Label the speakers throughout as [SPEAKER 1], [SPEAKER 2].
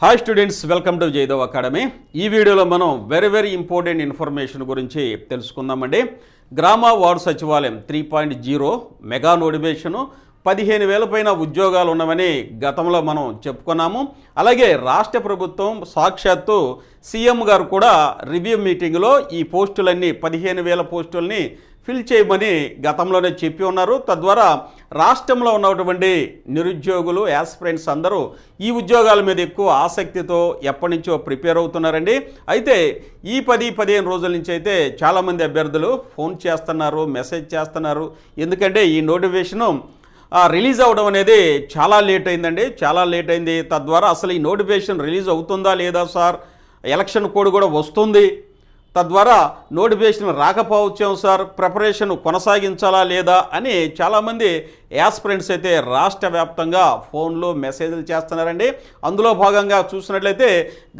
[SPEAKER 1] Hi students, welcome to Jaidev academy. ఈ వీడియోలో మనం వెరీ ఇంపార్టెంట్ ఇన్ఫర్మేషన్ గురించి తెలుసుకుందామండి. గ్రామ వార్డు సచివాలయం 3.0 మెగా నోటిఫికేషను 15,000 పైన ఉద్యోగాలు ఉన్నవని గతంలో మనం చెప్పుకున్నాము. అలాగే రాష్ట్ర ప్రభుత్వం సాక్షాత్తు సీఎం గారు కూడా రివ్యూ మీటింగ్లో ఈ పోస్టులన్నీ 15,000 పోస్టుల్ని ఫిల్ చేయమని గతంలోనే చెప్పి ఉన్నారు. తద్వారా రాష్ట్రంలో ఉన్నటువంటి నిరుద్యోగులు యాస్పిరెంట్స్ అందరూ ఈ ఉద్యోగాల మీద ఎక్కువ ఆసక్తితో ఎప్పటి నుంచో ప్రిపేర్ అవుతున్నారండి. అయితే ఈ 10-15 రోజుల నుంచి అయితే చాలామంది అభ్యర్థులు ఫోన్ చేస్తున్నారు, మెసేజ్ చేస్తున్నారు. ఎందుకంటే ఈ నోటిఫికేషను రిలీజ్ అవ్వడం అనేది చాలా లేట్ అయిందండి, చాలా లేట్ అయింది. తద్వారా అసలు ఈ నోటిఫికేషన్ రిలీజ్ అవుతుందా లేదా సార్, ఎలక్షన్ కోడ్ కూడా వస్తుంది, తద్వారా నోటిఫికేషన్ రాకపోవచ్చాం సార్, ప్రిపరేషన్ కొనసాగించాలా లేదా అని చాలామంది యాస్పిరెంట్స్ అయితే రాష్ట్ర వ్యాప్తంగా ఫోన్లు మెసేజ్లు చేస్తున్నారండి. అందులో భాగంగా చూసినట్లయితే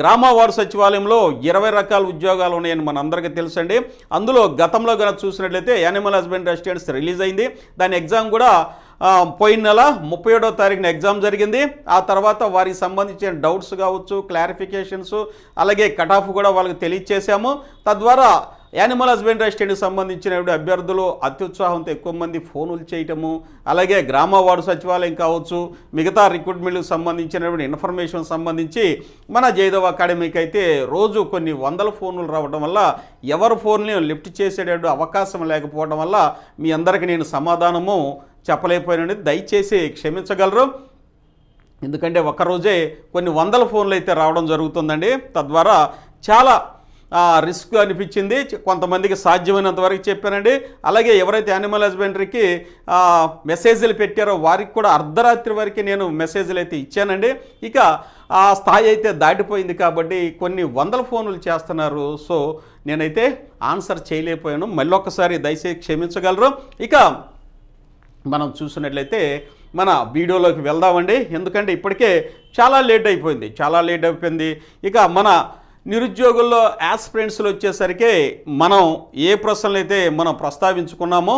[SPEAKER 1] గ్రామ వార్డు సచివాలయంలో 20 రకాల ఉద్యోగాలు ఉన్నాయని మనందరికీ తెలుసండి. అందులో గతంలో కనుక చూసినట్లయితే యానిమల్ హస్బెండరీ అసిస్టెంట్స్ రిలీజ్ అయింది. దాని ఎగ్జామ్ కూడా పోయిన నెల 37వ తారీఖున ఎగ్జామ్ జరిగింది. ఆ తర్వాత వారికి సంబంధించిన డౌట్స్ కావచ్చు, క్లారిఫికేషన్స్, అలాగే కట్ ఆఫ్ కూడా వాళ్ళకి తెలియచేసాము. తద్వారా యానిమల్ హస్బెండరీ అసిస్టెంట్కి సంబంధించిన అభ్యర్థులు అత్యుత్సాహంతో ఎక్కువ మంది ఫోన్లు చేయటము, అలాగే గ్రామ వార్డు సచివాలయం కావచ్చు, మిగతా రిక్రూట్మెంట్కి సంబంధించినటువంటి ఇన్ఫర్మేషన్ సంబంధించి మన జైదేవ్ అకాడమీకి అయితే రోజు కొన్ని వందల ఫోన్లు రావడం వల్ల ఎవరి ఫోన్ని లిఫ్ట్ చేసేటటువంటి అవకాశం లేకపోవడం వల్ల మీ అందరికీ నేను సమాధానము చెప్పలేకపోయానండి. దయచేసి క్షమించగలరు. ఎందుకంటే ఒక్కరోజే కొన్ని వందల ఫోన్లు అయితే రావడం జరుగుతుందండి. తద్వారా చాలా రిస్క్ అనిపించింది. కొంతమందికి సాధ్యమైనంత వరకు చెప్పానండి. అలాగే ఎవరైతే యానిమల్ హస్బెండరీకి మెసేజ్లు పెట్టారో వారికి కూడా అర్ధరాత్రి వరకు నేను మెసేజ్లు అయితే ఇచ్చానండి. ఇక ఆ స్థాయి అయితే దాటిపోయింది కాబట్టి కొన్ని వందల ఫోన్లు చేస్తున్నారు. సో నేనైతే ఆన్సర్ చేయలేకపోయాను. మళ్ళీ ఒక్కసారి దయచేసి క్షమించగలరు. ఇక మనం చూసినట్లయితే మన వీడియోలోకి వెళ్దామండి. ఎందుకంటే ఇప్పటికే చాలా లేట్ అయిపోయింది. ఇక మన నిరుద్యోగుల్లో యాస్పిరెంట్స్లో వచ్చేసరికి మనం ఏ ప్రశ్నలు అయితే మనం ప్రస్తావించుకున్నామో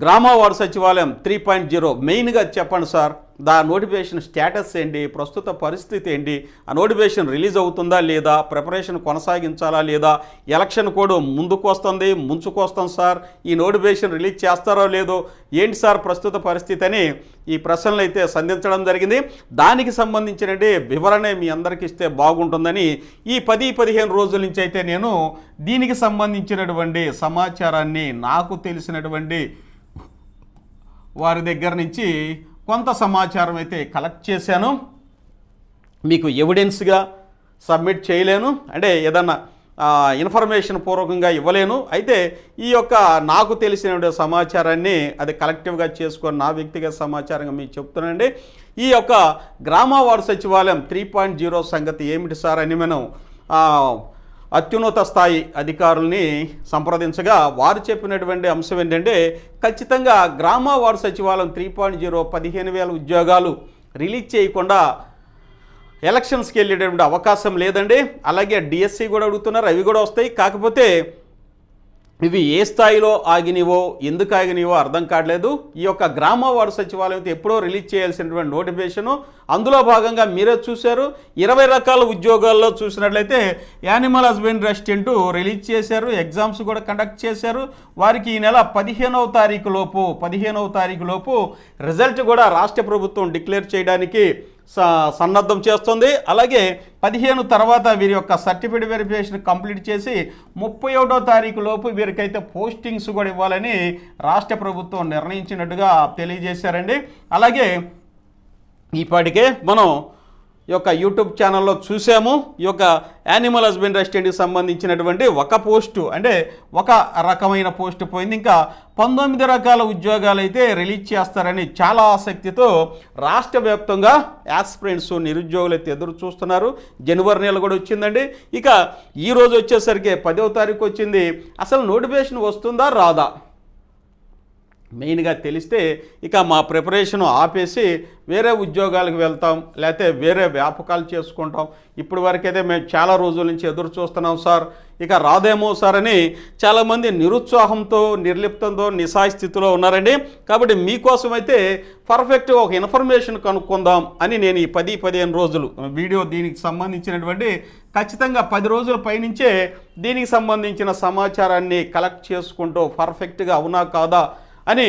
[SPEAKER 1] గ్రామ వార్డు సచివాలయం 3.0 మెయిన్గా చెప్పండి సార్, దా నోటిఫికేషన్ స్టేటస్ ఏంటి, ప్రస్తుత పరిస్థితి ఏంటి, ఆ నోటిఫికేషన్ రిలీజ్ అవుతుందా లేదా, ప్రిపరేషన్ కొనసాగించాలా లేదా, ఎలక్షన్ కోడ్ ముంచుకొస్తాం సార్, ఈ నోటిఫికేషన్ రిలీజ్ చేస్తారో లేదో, ఏంటి సార్ ప్రస్తుత పరిస్థితి అని ఈ ప్రశ్నలు అయితే సంధించడం జరిగింది. దానికి సంబంధించిన వివరణ మీ అందరికీ ఇస్తే బాగుంటుందని ఈ 10-15 రోజుల నుంచి అయితే నేను దీనికి సంబంధించినటువంటి సమాచారాన్ని నాకు తెలిసినటువంటి వారి దగ్గర నుంచి కొంత సమాచారం అయితే కలెక్ట్ చేశాను. మీకు ఎవిడెన్స్గా సబ్మిట్ చేయలేను, అంటే ఏదన్నా ఇన్ఫర్మేషన్ పూర్వకంగా ఇవ్వలేను. అయితే ఈ యొక్క నాకు తెలిసిన సమాచారాన్ని అది కలెక్టివ్గా చేసుకొని నా వ్యక్తిగత సమాచారంగా మీకు చెప్తున్నానండి. ఈ యొక్క గ్రామ వార్డు సచివాలయం 3.0 సంగతి ఏమిటి సార్ అని మనం అత్యున్నత స్థాయి అధికారుల్ని సంప్రదించగా వారు చెప్పినటువంటి అంశం ఏంటంటే, ఖచ్చితంగా గ్రామ వార్డు సచివాలయం 3.0 15,000 ఉద్యోగాలు రిలీజ్ చేయకుండా ఎలక్షన్స్కి వెళ్ళేటటువంటి అవకాశం లేదండి. అలాగే డిఎస్సి కూడా అడుగుతున్నారు, అవి కూడా వస్తాయి. కాకపోతే ఇవి ఏ స్థాయిలో ఆగినవో, ఎందుకు ఆగినవో అర్థం కావట్లేదు. ఈ యొక్క గ్రామ వార్డు సచివాలయంతో ఎప్పుడో రిలీజ్ చేయాల్సినటువంటి నోటిఫికేషను, అందులో భాగంగా మీరే చూశారు. 20 రకాల ఉద్యోగాల్లో చూసినట్లయితే యానిమల్ హస్బెండరీ అసిస్టెంట్ రిలీజ్ చేశారు, ఎగ్జామ్స్ కూడా కండక్ట్ చేశారు. వారికి ఈ నెల 15వ తారీఖు లోపు రిజల్ట్ కూడా రాష్ట్ర ప్రభుత్వం డిక్లేర్ చేయడానికి సన్నద్ధం చేస్తుంది. అలాగే 15 తర్వాత వీరి యొక్క సర్టిఫికేట్ వెరిఫికేషన్ కంప్లీట్ చేసి 31వ తారీఖు లోపు వీరికైతే పోస్టింగ్స్ కూడా ఇవ్వాలని రాష్ట్ర ప్రభుత్వం నిర్ణయించినట్టుగా తెలియజేశారండి. అలాగే ఈపాటికే మనం ఈ యొక్క యూట్యూబ్ ఛానల్లో చూసాము. ఈ యొక్క యానిమల్ హస్బెండరీ అసిస్టెంట్కి సంబంధించినటువంటి ఒక పోస్టు, అంటే ఒక రకమైన పోస్టు పోయింది. ఇంకా 19 రకాల ఉద్యోగాలు అయితే రిలీజ్ చేస్తారని చాలా ఆసక్తితో రాష్ట్ర వ్యాప్తంగా యాస్పిరెంట్స్ నిరుద్యోగులు అయితే ఎదురు చూస్తున్నారు. జనవరి నెల కూడా వచ్చిందండి. ఇక ఈరోజు వచ్చేసరికి 10వ తారీఖు వచ్చింది. అసలు నోటిఫికేషన్ వస్తుందా రాదా? మెయిన్గా తెలిస్తే ఇక మా ప్రిపరేషన్ ఆపేసి వేరే ఉద్యోగాలకు వెళ్తాం, లేకపోతే వేరే వ్యాపకాలు చేసుకుంటాం. ఇప్పుడు వరకైతే మేము చాలా రోజుల నుంచి ఎదురు చూస్తున్నాం సార్, ఇక రాదేమో సార్ అని చాలామంది నిరుత్సాహంతో, నిర్లిప్తంతో, నిస్సహాయ స్థితిలో ఉన్నారండి. కాబట్టి మీకోసం అయితే పర్ఫెక్ట్గా ఒక ఇన్ఫర్మేషన్ కనుక్కుందాం అని నేను ఈ 10-15 రోజులు వీడియో దీనికి సంబంధించినటువంటి ఖచ్చితంగా 10 రోజుల పైనుంచే దీనికి సంబంధించిన సమాచారాన్ని కలెక్ట్ చేసుకుంటూ పర్ఫెక్ట్గా అవునా కాదా అని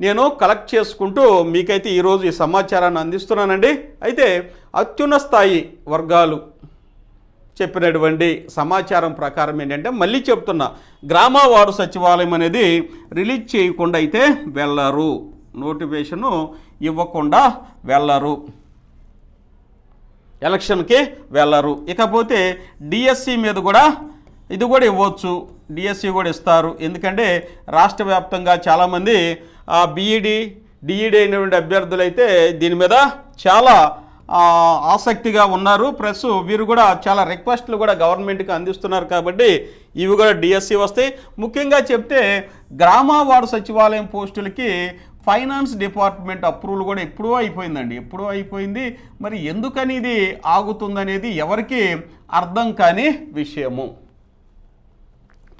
[SPEAKER 1] నేను కలెక్ట్ చేసుకుంటూ మీకైతే ఈరోజు ఈ సమాచారాన్ని అందిస్తున్నానండి. అయితే అత్యున్నత స్థాయి వర్గాలు చెప్పినటువంటి సమాచారం ప్రకారం ఏంటంటే, మళ్ళీ చెప్తున్నా, గ్రామ వార్డు సచివాలయం అనేది రిలీజ్ చేయకుండా అయితే వెళ్ళరు, నోటిఫికేషను ఇవ్వకుండా వెళ్ళరు, ఎలక్షన్కి వెళ్ళరు. ఇకపోతే డిఎస్సి మీద కూడా ఇది కూడా ఇవ్వచ్చు, డిఎస్సి కూడా ఇస్తారు. ఎందుకంటే రాష్ట్ర వ్యాప్తంగా చాలామంది బీఈడి డిఈడి అయినటువంటి అభ్యర్థులు అయితే దీని మీద చాలా ఆసక్తిగా ఉన్నారు. ప్లస్ వీరు కూడా చాలా రిక్వెస్ట్లు కూడా గవర్నమెంట్కి అందిస్తున్నారు. కాబట్టి ఇవి కూడా డిఎస్సి వస్తాయి. ముఖ్యంగా చెప్తే గ్రామ వార్డు సచివాలయం పోస్టులకి ఫైనాన్స్ డిపార్ట్మెంట్ అప్రూవల్ కూడా ఎప్పుడూ అయిపోయిందండి, ఎప్పుడూ అయిపోయింది. మరి ఎందుకని ఇది ఆగుతుందనేది ఎవరికి అర్థం కాని విషయము.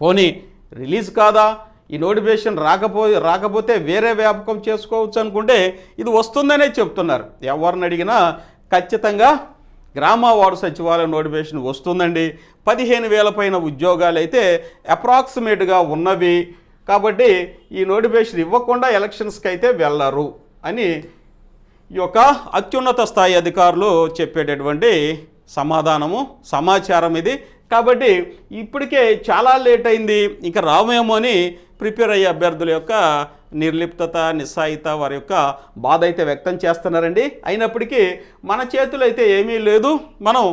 [SPEAKER 1] పోనీ రిలీజ్ కాదా, ఈ నోటిఫికేషన్ రాకపోతే వేరే వ్యాపకం చేసుకోవచ్చు అనుకుంటే ఇది వస్తుందనే చెప్తున్నారు. ఎవరిని అడిగినా ఖచ్చితంగా గ్రామ వార్డు సచివాలయం నోటిఫికేషన్ వస్తుందండి. 15,000 పైన ఉద్యోగాలు అయితే అప్రాక్సిమేట్గా ఉన్నవి. కాబట్టి ఈ నోటిఫికేషన్ ఇవ్వకుండా ఎలక్షన్స్కి అయితే వెళ్ళరు అని ఈ యొక్క అత్యున్నత స్థాయి అధికారులు చెప్పేటటువంటి సమాచారం ఇది. కాబట్టి ఇప్పటికే చాలా లేట్ అయింది, ఇంకా రామేమో అని ప్రిపేర్ అయ్యే అభ్యర్థుల యొక్క నిర్లిప్తత, నిస్సాయిత, వారి యొక్క బాధ అయితే వ్యక్తం చేస్తున్నారండి. అయినప్పటికీ మన చేతులు అయితే ఏమీ లేదు, మనం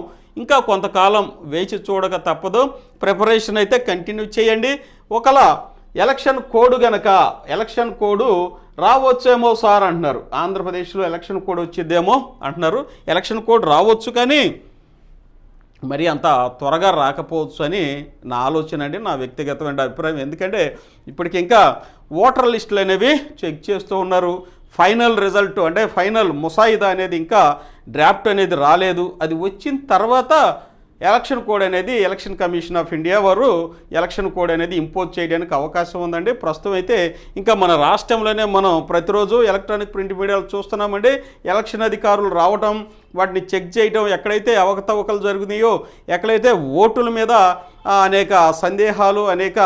[SPEAKER 1] ఇంకా కొంతకాలం వేచి చూడక తప్పదు. ప్రిపరేషన్ అయితే కంటిన్యూ చేయండి. ఒకలా ఎలక్షన్ కోడ్ గనక, ఎలక్షన్ కోడ్ రావచ్చేమో సార్ అంటున్నారు. ఆంధ్రప్రదేశ్లో ఎలక్షన్ కోడ్ వచ్చిద్దేమో అంటున్నారు. ఎలక్షన్ కోడ్ రావచ్చు, కానీ మరి అంత త్వరగా రాకపోవచ్చు అని నా ఆలోచన అండి, నా వ్యక్తిగతమైన అభిప్రాయం. ఎందుకంటే ఇప్పటికి ఇంకా ఓటర్ లిస్టులు అనేవి చెక్ చేస్తూ ఉన్నారు. ఫైనల్ రిజల్ట్ అంటే ఫైనల్ ముసాయిదా అనేది ఇంకా డ్రాఫ్ట్ అనేది రాలేదు. అది వచ్చిన తర్వాత ఎలక్షన్ కోడ్ అనేది ఎలక్షన్ కమిషన్ ఆఫ్ ఇండియా వారు ఎలక్షన్ కోడ్ అనేది ఇంపోజ్ చేయడానికి అవకాశం ఉందండి. ప్రస్తుతం అయితే ఇంకా మన రాష్ట్రంలోనే మనం ప్రతిరోజు ఎలక్ట్రానిక్ ప్రింట్ మీడియాలు చూస్తున్నామండి. ఎలక్షన్ అధికారులు రావటం, వాటిని చెక్ చేయటం, ఎక్కడైతే అవకతవకలు జరుగుతున్నాయో, ఎక్కడైతే ఓటుల మీద అనేక సందేహాలు, అనేక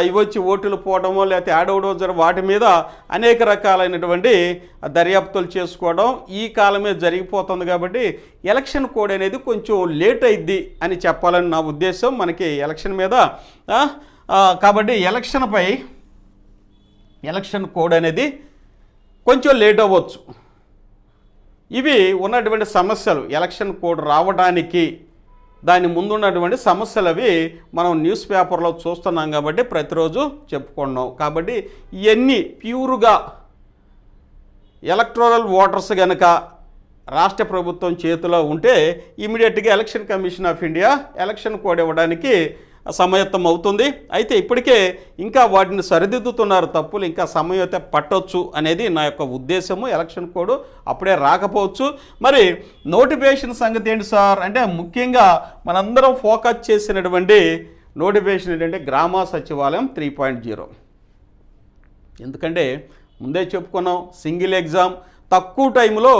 [SPEAKER 1] ఇవొచ్చి ఓటులు పోవడమో లేకపోతే యాడ్ అవడం, వాటి మీద అనేక రకాలైనటువంటి దర్యాప్తులు చేసుకోవడం ఈ కాలమే జరిగిపోతుంది. కాబట్టి ఎలక్షన్ కోడ్ అనేది కొంచెం లేట్ అయింది అని చెప్పాలని నా ఉద్దేశం. మనకి ఎలక్షన్ మీద కాబట్టి ఎలక్షన్ కోడ్ అనేది కొంచెం లేట్ అవ్వచ్చు. ఇవి ఉన్నటువంటి సమస్యలు, ఎలక్షన్ కోడ్ రావడానికి దాని ముందున్నటువంటి సమస్యలు అవి మనం న్యూస్ పేపర్లో చూస్తున్నాం కాబట్టి ప్రతిరోజు చెప్పుకున్నాం. కాబట్టి ఇవన్నీ ప్యూర్గా ఎలక్టోరల్ ఓటర్స్ కనుక రాష్ట్ర ప్రభుత్వం చేతిలో ఉంటే ఇమీడియట్గా election commission of India election code ఇవ్వడానికి సమాయత్తం అవుతుంది. అయితే ఇప్పటికే ఇంకా వాటిని సరిదిద్దుతున్నారు, తప్పులు ఇంకా సమయం అయితే పట్టొచ్చు అనేది నా యొక్క ఉద్దేశము. ఎలక్షన్ కోడ్ అప్పుడే రాకపోవచ్చు. మరి నోటిఫికేషన్ సంగతి ఏంటి సార్ అంటే, ముఖ్యంగా మనందరం ఫోకస్ చేసినటువంటి నోటిఫికేషన్ ఏంటంటే గ్రామ సచివాలయం 3.0. ఎందుకంటే ముందే చెప్పుకున్నాం, సింగిల్ ఎగ్జామ్, తక్కువ టైంలో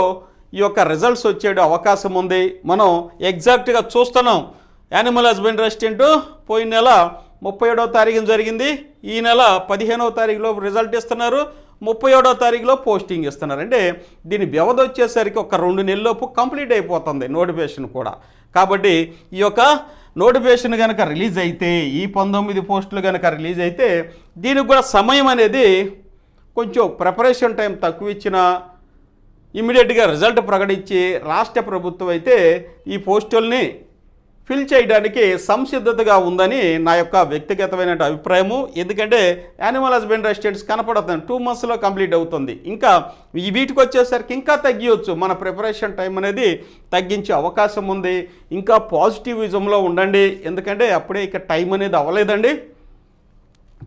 [SPEAKER 1] ఈ యొక్క రిజల్ట్స్ వచ్చే అవకాశం ఉంది. మనం ఎగ్జాక్ట్గా చూస్తున్నాం. యానిమల్ హస్బెండరీ అసిస్టెంట్ పోయిన నెల 37వ తారీఖున జరిగింది. ఈ నెల 15వ తారీఖులో రిజల్ట్ ఇస్తున్నారు, 37వ తారీఖులో పోస్టింగ్ ఇస్తున్నారు. అంటే దీని వ్యవధి వచ్చేసరికి ఒక 2 నెలల్లోపు కంప్లీట్ అయిపోతుంది నోటిఫికేషన్ కూడా. కాబట్టి ఈ యొక్క నోటిఫికేషన్ కనుక రిలీజ్ అయితే, ఈ 19 పోస్టులు కనుక రిలీజ్ అయితే దీనికి కూడా సమయం అనేది కొంచెం ప్రిపరేషన్ టైం తక్కువ ఇచ్చినా ఇమీడియట్గా రిజల్ట్ ప్రకటించి రాష్ట్ర ప్రభుత్వం అయితే ఈ పోస్టుల్ని ఫిల్ చేయడానికి సంసిద్ధతగా ఉందని నా యొక్క వ్యక్తిగతమైన అభిప్రాయము. ఎందుకంటే యానిమల్ హస్బెండరీ అసిస్టెంట్స్ కనపడుతుంది 2 monthsలో కంప్లీట్ అవుతుంది. ఇంకా ఈ వీటికి వచ్చేసరికి ఇంకా తగ్గించవచ్చు, మన ప్రిపరేషన్ టైం అనేది తగ్గించే అవకాశం ఉంది. ఇంకా పాజిటివిజంలో ఉండండి, ఎందుకంటే అప్పుడే ఇక టైం అనేది అవ్వలేదండి.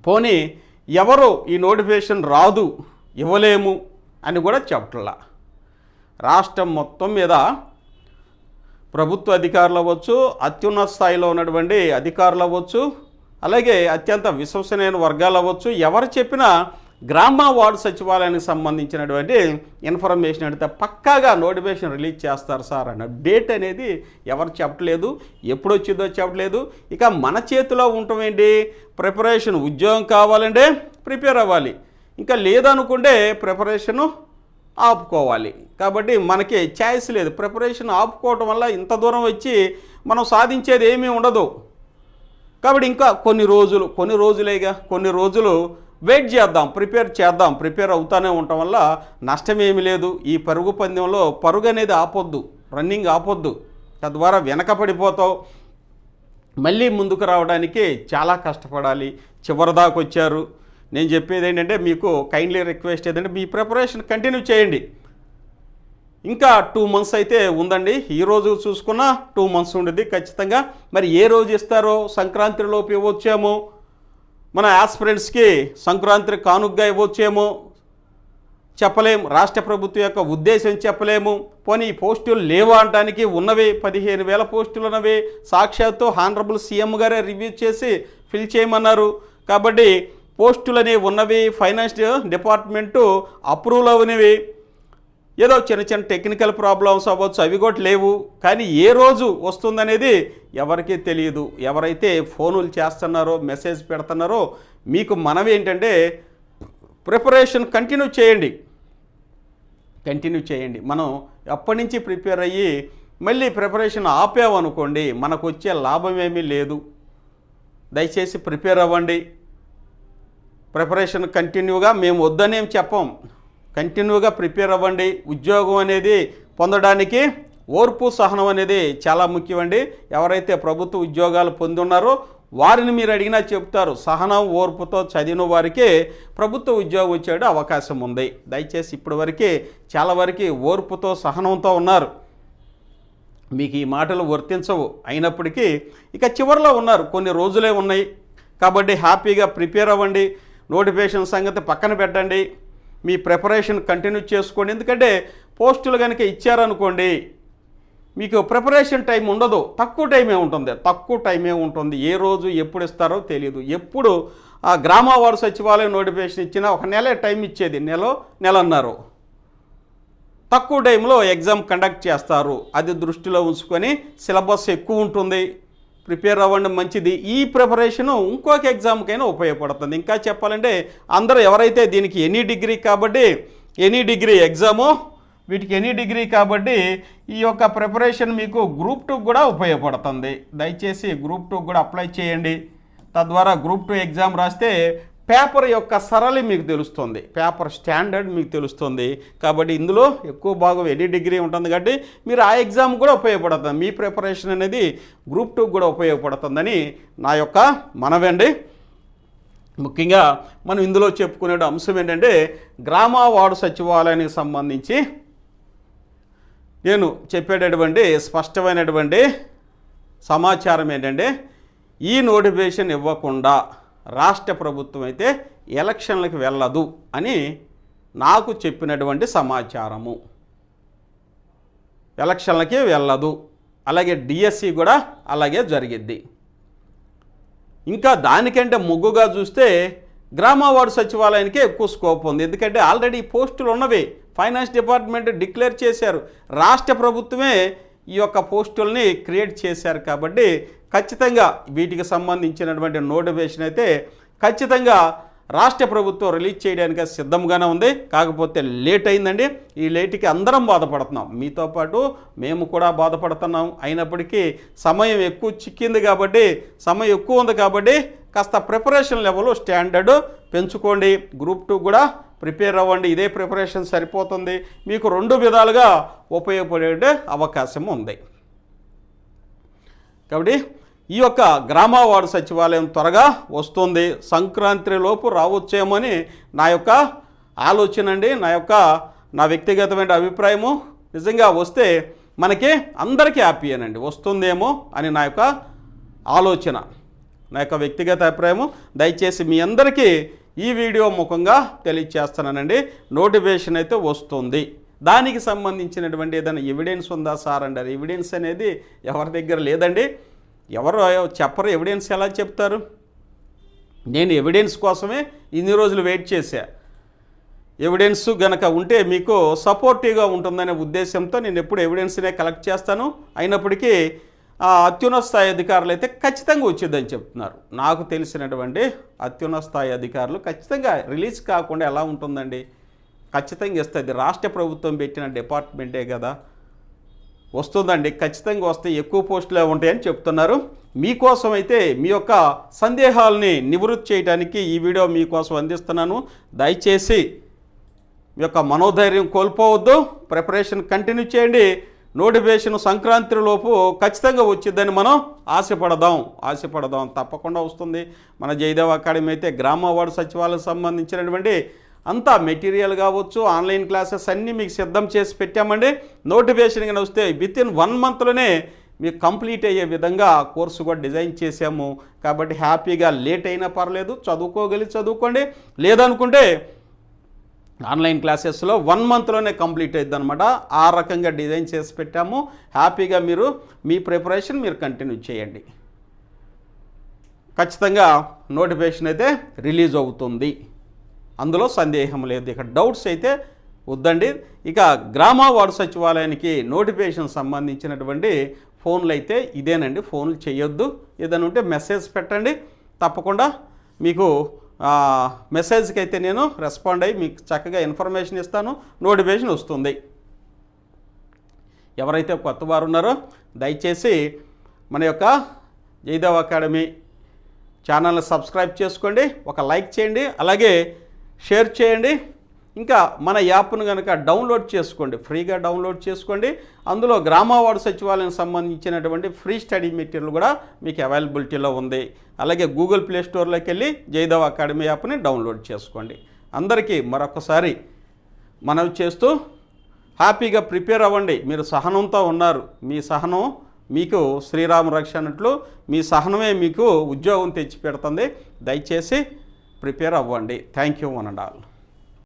[SPEAKER 1] పోనీ ఎవరు ఈ నోటిఫికేషన్ రాదు, ఇవ్వలేము అని కూడా చెప్పట్లా. రాష్ట్రం మొత్తం మీద ప్రభుత్వ అధికారులు అవ్వచ్చు, అత్యున్నత స్థాయిలో ఉన్నటువంటి అధికారులు అవ్వచ్చు, అలాగే అత్యంత విశ్వసనీయ వర్గాలు అవ్వచ్చు, ఎవరు చెప్పినా గ్రామ వార్డు సచివాలయానికి సంబంధించినటువంటి ఇన్ఫర్మేషన్ అడిగితే పక్కాగా నోటిఫికేషన్ రిలీజ్ చేస్తారు సార్ అన్న. డేట్ అనేది ఎవరు చెప్పట్లేదు, ఎప్పుడు వచ్చిందో చెప్పట్లేదు. ఇక మన చేతిలో ఉండటం ఏంటి, ప్రిపరేషన్. ఉద్యోగం కావాలంటే ప్రిపేర్ అవ్వాలి, ఇంకా లేదనుకుంటే ప్రిపరేషను ఆపుకోవాలి. కాబట్టి మనకి ఛాయిస్ లేదు. ప్రిపరేషన్ ఆపుకోవటం వల్ల ఇంత దూరం వచ్చి మనం సాధించేది ఏమీ ఉండదు. కాబట్టి ఇంకా కొన్ని రోజులు వెయిట్ చేద్దాం, ప్రిపేర్ అవుతానే ఉండటం వల్ల నష్టమేమీ లేదు. ఈ పరుగు పందెంలో పరుగు అనేది ఆపొద్దు, రన్నింగ్ ఆపొద్దు. తద్వారా వెనకపడిపోతావు. మళ్ళీ ముందుకు రావడానికి చాలా కష్టపడాలి. చివరిదాకా వచ్చారు. నేను చెప్పేది ఏంటంటే మీకు కైండ్లీ రిక్వెస్ట్ ఏంటంటే మీ ప్రిపరేషన్ కంటిన్యూ చేయండి. ఇంకా 2 months అయితే ఉందండి. ఈరోజు చూసుకున్నా 2 months ఉండేది ఖచ్చితంగా. మరి ఏ రోజు ఇస్తారో, సంక్రాంతిలోపు ఇవ్వచ్చేమో, మన ఆస్పిరెంట్స్కి సంక్రాంతి కానుగ్గా ఇవ్వచ్చేమో చెప్పలేము. రాష్ట్ర ప్రభుత్వం యొక్క ఉద్దేశం చెప్పలేము. పోనీ ఈ పోస్టులు లేవా అనడానికి ఉన్నవి 15,000 పోస్టులు ఉన్నవి. సాక్షాత్తు హానరబుల్ సీఎం గారే రివ్యూ చేసి ఫిల్ చేయమన్నారు. కాబట్టి పోస్టులు అనేవి ఉన్నవి, ఫైనాన్స్ డిపార్ట్మెంటు అప్రూవల్ అవనివి. ఏదో చిన్న టెక్నికల్ ప్రాబ్లమ్స్ అవ్వచ్చు, అవి కూడా లేవు. కానీ ఏ రోజు వస్తుందనేది ఎవరికీ తెలియదు. ఎవరైతే ఫోనులు చేస్తున్నారో, మెసేజ్ పెడుతున్నారో మీకు మనవి ఏంటంటే ప్రిపరేషన్ కంటిన్యూ చేయండి. మనం ఎప్పటి నుంచి ప్రిపేర్ అయ్యి మళ్ళీ ప్రిపరేషన్ ఆపామనుకోండి మనకు వచ్చే లాభం ఏమీ లేదు. దయచేసి ప్రిపేర్ అవ్వండి. ప్రిపరేషన్ కంటిన్యూగా మేము వద్దనేం చెప్పం, కంటిన్యూగా ప్రిపేర్ అవ్వండి. ఉద్యోగం అనేది పొందడానికి ఓర్పు, సహనం అనేది చాలా ముఖ్యమండి. ఎవరైతే ప్రభుత్వ ఉద్యోగాలు పొందున్నారో వారిని మీరు అడిగినా చెప్తారు. సహనం, ఓర్పుతో చదివిన వారికి ప్రభుత్వ ఉద్యోగం వచ్చే అవకాశం ఉంది. దయచేసి ఇప్పటి వరకే చాలా వరకు ఓర్పుతో, సహనంతో ఉన్నారు. మీకు ఈ మాటలు వర్తించవు. అయినప్పటికీ ఇక చివరిలో ఉన్నారు, కొన్ని రోజులే ఉన్నాయి. కాబట్టి హ్యాపీగా ప్రిపేర్ అవ్వండి. నోటిఫికేషన్ సంగతి పక్కన పెట్టండి, మీ ప్రిపరేషన్ కంటిన్యూ చేసుకోండి. ఎందుకంటే పోస్టులు కనుక ఇచ్చారనుకోండి మీకు ప్రిపరేషన్ టైం ఉండదు, తక్కువ టైమే ఉంటుంది. ఏ రోజు ఎప్పుడు ఇస్తారో తెలియదు. ఎప్పుడు ఆ గ్రామ వార్డు సచివాలయం నోటిఫికేషన్ ఇచ్చినా 1 నెల టైం ఇచ్చేది, నెలన్నర. తక్కువ టైంలో ఎగ్జామ్ కండక్ట్ చేస్తారు. అది దృష్టిలో ఉంచుకొని సిలబస్ ఎక్కువ ఉంటుంది, ప్రిపేర్ అవ్వండి, మంచిది. ఈ ప్రిపరేషను ఇంకొక ఎగ్జామ్కైనా ఉపయోగపడుతుంది. ఇంకా చెప్పాలంటే అందరూ ఎవరైతే దీనికి ఎనీ డిగ్రీ ఎగ్జాము, వీటికి ఎనీ డిగ్రీ కాబట్టి ఈ యొక్క ప్రిపరేషన్ మీకు గ్రూప్ 2 కూడా ఉపయోగపడుతుంది. దయచేసి గ్రూప్ 2 కూడా అప్లై చేయండి. తద్వారా గ్రూప్ 2 ఎగ్జామ్ రాస్తే పేపర్ యొక్క సరళి మీకు తెలుస్తుంది, పేపర్ స్టాండర్డ్ మీకు తెలుస్తుంది. కాబట్టి ఇందులో ఎక్కువ భాగం ఎనీ డిగ్రీ ఉంటుంది కాబట్టి మీరు ఆ ఎగ్జామ్ కూడా ఉపయోగపడుతుంది. మీ ప్రిపరేషన్ అనేది గ్రూప్ 2 కూడా ఉపయోగపడుతుందని నా యొక్క మనవండి. ముఖ్యంగా మనం ఇందులో చెప్పుకునే అంశం ఏంటంటే గ్రామ వార్డు సచివాలయానికి సంబంధించి నేను చెప్పేటటువంటి స్పష్టమైనటువంటి సమాచారం ఏంటంటే ఈ నోటిఫికేషన్ ఇవ్వకుండా రాష్ట్ర ప్రభుత్వం అయితే ఎలక్షన్లకు వెళ్ళదు అని నాకు చెప్పినటువంటి సమాచారము. ఎలక్షన్లకి వెళ్ళదు. అలాగే డిఎస్సి కూడా అలాగే జరిగిద్ది. ఇంకా దానికంటే ముగ్గుగా చూస్తే గ్రామ వార్డు సచివాలయానికే ఎక్కువ స్కోప్ ఉంది. ఎందుకంటే ఆల్రెడీ పోస్టులు ఉన్నవి, ఫైనాన్స్ డిపార్ట్మెంట్ డిక్లేర్ చేశారు, రాష్ట్ర ప్రభుత్వమే ఈ యొక్క పోస్టుల్ని క్రియేట్ చేశారు. కాబట్టి ఖచ్చితంగా వీటికి సంబంధించినటువంటి నోటిఫికేషన్ అయితే ఖచ్చితంగా రాష్ట్ర ప్రభుత్వం రిలీజ్ చేయడానికి సిద్ధంగానే ఉంది. కాకపోతే లేట్ అయిందండి. ఈ లేట్కి అందరం బాధపడుతున్నాం, మీతో పాటు మేము కూడా బాధపడుతున్నాం. అయినప్పటికీ సమయం ఎక్కువ ఉంది కాబట్టి కాస్త ప్రిపరేషన్ లెవెల్ స్టాండర్డ్ పెంచుకోండి. గ్రూప్ 2 కూడా ప్రిపేర్ అవ్వండి. ఇదే ప్రిపరేషన్ సరిపోతుంది, మీకు 2 విధాలుగా ఉపయోగపడే అవకాశం ఉంది. కాబట్టి ఈ యొక్క గ్రామ వార్డు సచివాలయం త్వరగా వస్తుంది, సంక్రాంతిలోపు రావచ్చేమో అని నా యొక్క ఆలోచన అండి, నా వ్యక్తిగతమైన అభిప్రాయము. నిజంగా వస్తే మనకి అందరికీ హ్యాపీయేనండి, వస్తుందేమో అని నా యొక్క ఆలోచన, నా యొక్క వ్యక్తిగత అభిప్రాయము. దయచేసి మీ అందరికీ ఈ వీడియో ముఖంగా తెలియచేస్తున్నానండి. నోటిఫికేషన్ అయితే వస్తుంది. దానికి సంబంధించినటువంటి ఏదైనా ఎవిడెన్స్ ఉందా సార్ అంటారు. ఎవిడెన్స్ అనేది ఎవరి దగ్గర లేదండి. ఎవరు చెప్పరు, ఎవిడెన్స్ ఎలా చెప్తారు? నేను ఎవిడెన్స్ కోసమే ఇన్ని రోజులు వెయిట్ చేశా. ఎవిడెన్స్ గనక ఉంటే మీకు సపోర్టివ్గా ఉంటుందనే ఉద్దేశంతో నేను ఎప్పుడు ఎవిడెన్స్నే కలెక్ట్ చేస్తాను. అయినప్పటికీ అత్యున్నత స్థాయి అధికారులు అయితే ఖచ్చితంగా వచ్చిందని చెప్తున్నారు. నాకు తెలిసినటువంటి అత్యున్నత స్థాయి అధికారులు ఖచ్చితంగా రిలీజ్ కాకుండా ఎలా ఉంటుందండి? ఖచ్చితంగా ఇస్తుంది. రాష్ట్ర ప్రభుత్వం పెట్టిన డిపార్ట్మెంటే కదా, వస్తుందండి. ఖచ్చితంగా వస్తే ఎక్కువ పోస్టులే ఉంటాయని చెప్తున్నారు. మీకోసం అయితే మీ యొక్క సందేహాలని నివృత్తి చేయడానికి ఈ వీడియో మీకోసం అందిస్తున్నాను. దయచేసి మీ యొక్క మనోధైర్యం కోల్పోవద్దు, ప్రిపరేషన్ కంటిన్యూ చేయండి. నోటిఫికేషన్ సంక్రాంతిలోపు ఖచ్చితంగా వచ్చిందని మనం ఆశపడదాం. తప్పకుండా వస్తుంది. మన జయదేవ్ అకాడమీ అయితే గ్రామ వార్డు సచివాలయం సంబంధించినటువంటి అంతా మెటీరియల్ కావచ్చు, ఆన్లైన్ క్లాసెస్ అన్నీ మీకు సిద్ధం చేసి పెట్టామండి. నోటిఫికేషన్ కానీ వస్తే వితిన్ 1 మంత్లోనే మీకు కంప్లీట్ అయ్యే విధంగా కోర్సు కూడా డిజైన్ చేసాము. కాబట్టి హ్యాపీగా లేట్ అయినా పర్లేదు, చదువుకోండి. లేదనుకుంటే ఆన్లైన్ క్లాసెస్లో 1 మంత్లోనే కంప్లీట్ అవుతుంది అనమాట. ఆ రకంగా డిజైన్ చేసి పెట్టాము. హ్యాపీగా మీరు మీ ప్రిపరేషన్ మీరు కంటిన్యూ చేయండి. ఖచ్చితంగా నోటిఫికేషన్ అయితే రిలీజ్ అవుతుంది, అందులో సందేహం లేదు. ఇక డౌట్స్ అయితే వద్దండి. ఇక గ్రామ వార్డు సచివాలయానికి నోటిఫికేషన్ సంబంధించినటువంటి ఫోన్లు అయితే ఇదేనండి. ఫోన్లు చేయొద్దు. ఏదైనా ఉంటే మెసేజ్ పెట్టండి. తప్పకుండా మీకు మెసేజ్కి అయితే నేను రెస్పాండ్ అయ్యి మీకు చక్కగా ఇన్ఫర్మేషన్ ఇస్తాను. నోటిఫికేషన్ వస్తుంది. ఎవరైతే కొత్త వారు ఉన్నారో దయచేసి మన యొక్క జయదేవ్ అకాడమీ ఛానల్ని సబ్స్క్రైబ్ చేసుకోండి, ఒక లైక్ చేయండి, అలాగే షేర్ చేయండి. ఇంకా మన యాప్ను కనుక డౌన్లోడ్ చేసుకోండి, ఫ్రీగా డౌన్లోడ్ చేసుకోండి. అందులో గ్రామ వార్డు సచివాలయం సంబంధించినటువంటి ఫ్రీ స్టడీ మెటీరియల్ కూడా మీకు అవైలబిలిటీలో ఉంది. అలాగే గూగుల్ ప్లే స్టోర్లోకి వెళ్ళి జయదేవ్ అకాడమీ యాప్ని డౌన్లోడ్ చేసుకోండి. అందరికీ మరొకసారి మనవి చేస్తూ హ్యాపీగా ప్రిపేర్ అవ్వండి. మీరు సహనంతో ఉన్నారు. మీ సహనం మీకు శ్రీరామ రక్ష అన్నట్లు మీ సహనమే మీకు ఉద్యోగం తెచ్చిపెడుతుంది. దయచేసి ప్రిపేర్ అవ్వండి. Thank you one and all.